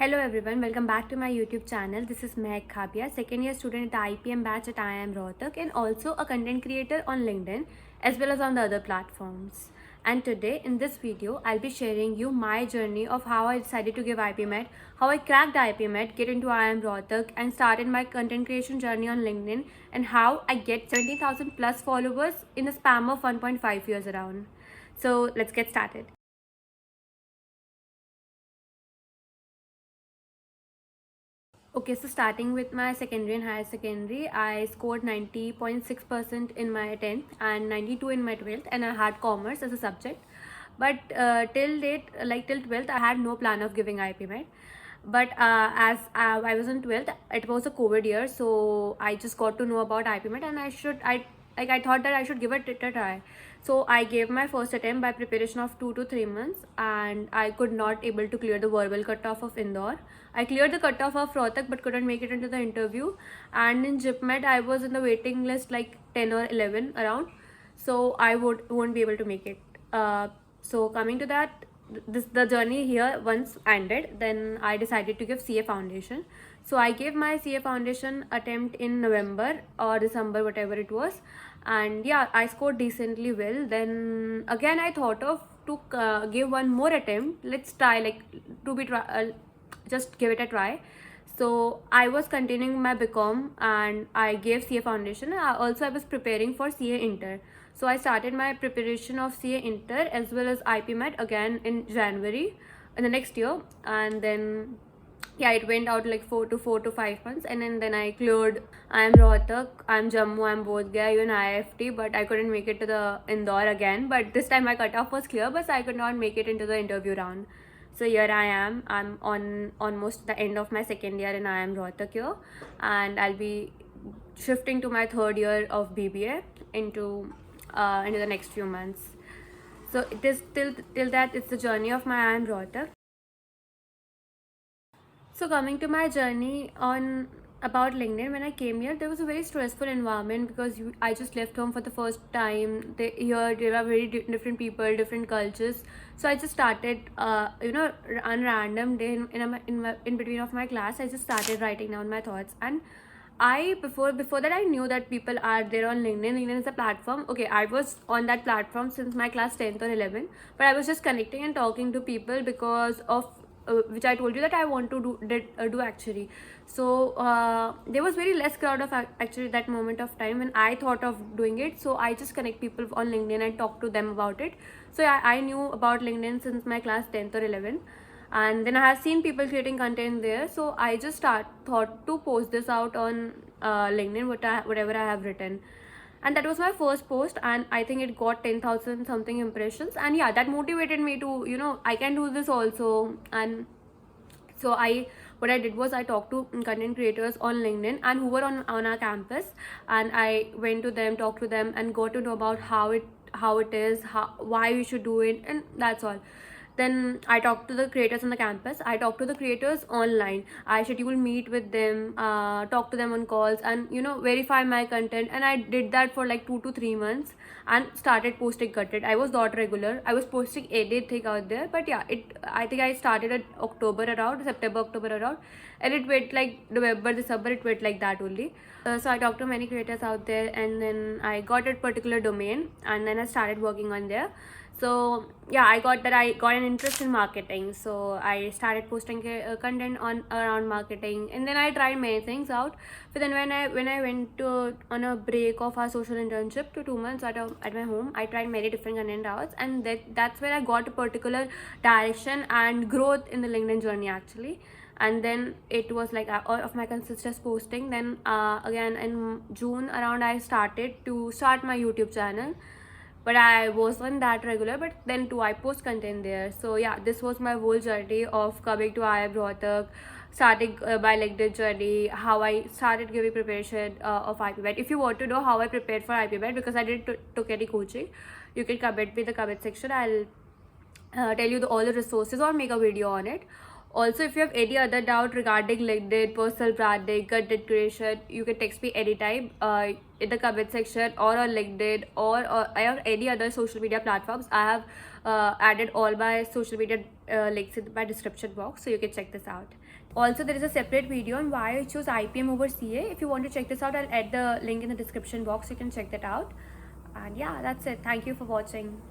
Hello everyone, welcome back to my YouTube channel. This is Mehak Khabia, second year student at the IPM batch at IIM Rohtak and also a content creator on LinkedIn as well as on the other platforms. And today in this video, I'll be sharing you my journey of how I decided to give IPMET, how I cracked IPMET, get into IIM Rohtak and started my content creation journey on LinkedIn and how I get 70,000 plus followers in a span of 1.5 years around. So let's get started. Okay, so starting with my secondary and higher secondary, I scored 90.6% in my 10th and 92 in my 12th, and I had commerce as a subject. But till date, like till 12th, I had no plan of giving IPMET. But as I was in 12th, it was a COVID year, so I just got to know about IPMET, and I thought that I should give it a try. So I gave my first attempt by preparation of 2 to 3 months, and I could not able to clear the verbal cutoff of Indore. I cleared the cutoff of Rohtak but couldn't make it into the interview. And in JIPMET, I was in the waiting list like 10 or 11 around, so I won't be able to make it. So coming to that, the journey here once ended. Then I decided to give CA Foundation. So I gave my CA Foundation attempt in November or December, whatever it was, and yeah, I scored decently well. Then again, I thought of to give one more attempt. Let's try, like, to be just give it a try. So I was continuing my BCom and I gave CA Foundation. Also, I was preparing for CA Inter. So I started my preparation of CA Inter as well as IPMET again in January in the next year, and then yeah, it went out like 4 to 5 months, and then I cleared. I'm Rohtak, I'm Jammu, I'm Bodh Gaya, even IFT, but I couldn't make it to the Indore again. But this time my cutoff was clear, but I could not make it into the interview round. So here I am. I'm on almost the end of my second year in IIM Rohtak here, and I'll be shifting to my third year of BBA into the next few months. So it is till that it's the journey of my IIM Rohtak. So coming to my journey on about LinkedIn, when I came here, there was a very stressful environment because I just left home for the first time. Here there are very different people, different cultures. So I just started, on random day in between of my class, I just started writing down my thoughts. And I before that I knew that people are there on LinkedIn. LinkedIn is a platform. Okay, I was on that platform since my class 10th or 11th, but I was just connecting and talking to people because of which I told you that I want to do actually. So there was very less crowd of actually that moment of time when I thought of doing it. So I just connect people on LinkedIn and talk to them about it. So yeah, I knew about LinkedIn since my class 10th or 11th, and then I have seen people creating content there. So I just thought to post this out on LinkedIn, whatever I have written, and that was my first post, and I think it got 10,000 something impressions. And yeah, that motivated me to, I can do this also. And so what I did was I talked to content creators on LinkedIn and who were on our campus, and I went to them, talked to them, and got to know about how it is, why you should do it, and that's all. Then I talked to the creators on the campus, I talked to the creators online, I scheduled meet with them, talk to them on calls, and verify my content. And I did that for like 2 to 3 months and started posting content. I was not regular, I was posting anything out there, but yeah, I think I started at September October around, and it went like November December, it went like that only. So I talked to many creators out there, and then I got a particular domain, and then I started working on there. So yeah, I got an interest in marketing, so I started posting content on around marketing, and then I tried many things out. But then when I went to on a break of our social internship to 2 months at my home, I tried many different content outs, and that's where I got a particular direction and growth in the LinkedIn journey actually. And then it was like all of my consistent posting. Then again in June around, I started my YouTube channel, but I wasn't that regular. But then too, I post content there. So yeah, this was my whole journey of coming to IIM Rohtak, starting by LinkedIn journey, how I started giving preparation of IPMET. If you want to know how I prepared for IPMET, because I didn't took any coaching, you can comment me in the comment section. I'll tell you all the resources or make a video on it. Also, if you have any other doubt regarding LinkedIn, personal branding, content creation, you can text me anytime in the comment section or on LinkedIn or any other social media platforms. I have added all my social media links in my description box, so you can check this out. Also, there is a separate video on why I chose IPM over CA. If you want to check this out, I'll add the link in the description box. You can check that out. And yeah, that's it. Thank you for watching.